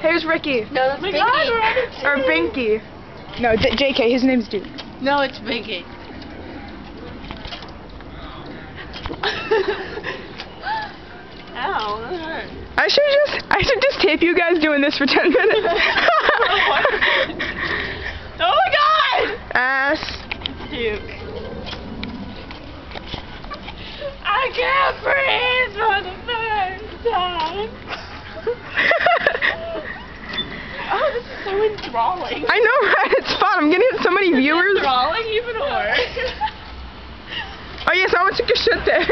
Here's Ricky. No, that's Binky. Or Binky. No, JK, his name's Duke. No, it's Binky. Ow, that hurt. I should just tape you guys doing this for 10 minutes. Oh my god! Ass. Duke. I can't breathe for the first time. Oh, this is so enthralling. I know, right? It's fun. I'm gonna get so many viewers. Enthralling even worse. Oh yes, I want to take a shit there.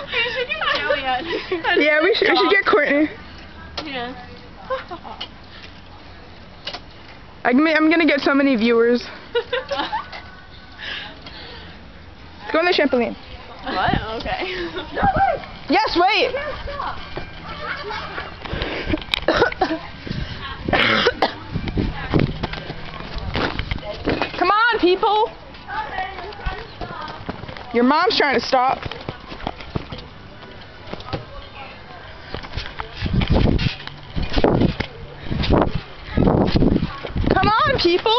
We should get Juliet. Yeah, we should get Courtney. Yeah. I'm gonna get so many viewers. Let's go on the trampoline. What? Okay. Yes, wait. Come on, people. Your mom's trying to stop. Come on, people.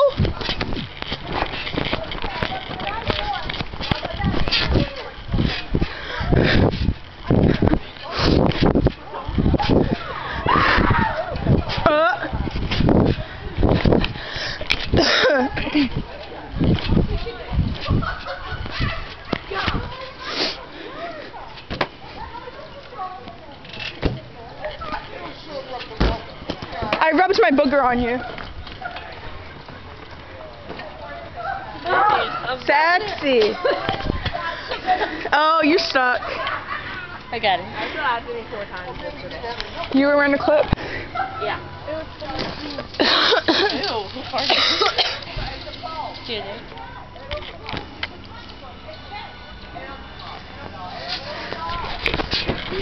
I rubbed my booger on you. Sexy. Oh, you're stuck. I got it. I saw it 4 times yesterday. You were wearing a clip? Yeah. Ew, who farted? Judy.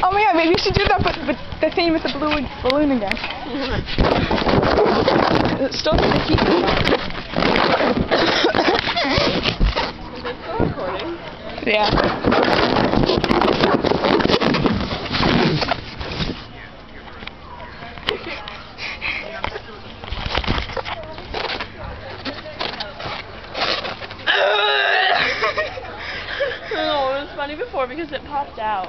Oh my god, maybe we should do that, but the thing with the balloon again. It's still sticky. Is it still recording? Yeah. No, it was funny before because it popped out.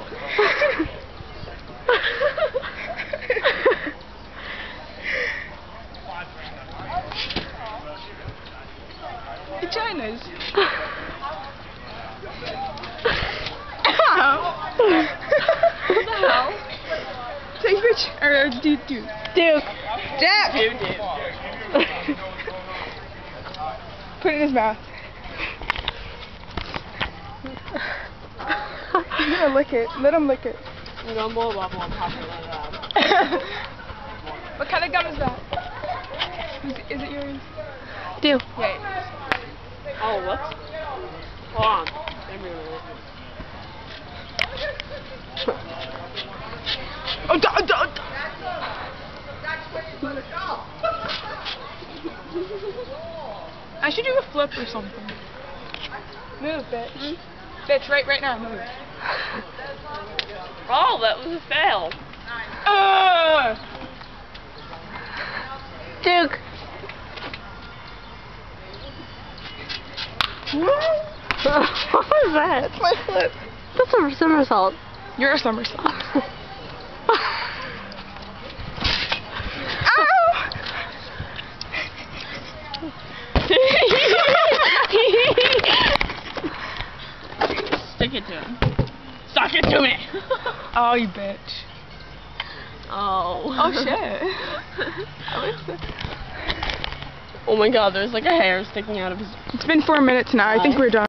Vaginas. What the hell? Take bitch or Duke. Duke. Jack. Dude. Put it in his mouth. He's gonna lick it. Let him lick it. Gumbo bubble and popping it out. What kind of gum is that? Is it yours? Duke. Wait. Oh, whoops. Hold on. Give me a minute. Oh, I should do a flip or something. Move, bitch. Bitch, right now, move. Oh, that was a fail. Duke. What was that? That's my flip. That's a somersault. You're a somersault. Ow! Stick it to him. Suck it to me. Oh, you bitch. Oh. Oh, shit. Oh my god, there's like a hair sticking out of his... It's been 4 minutes now. I think we're done.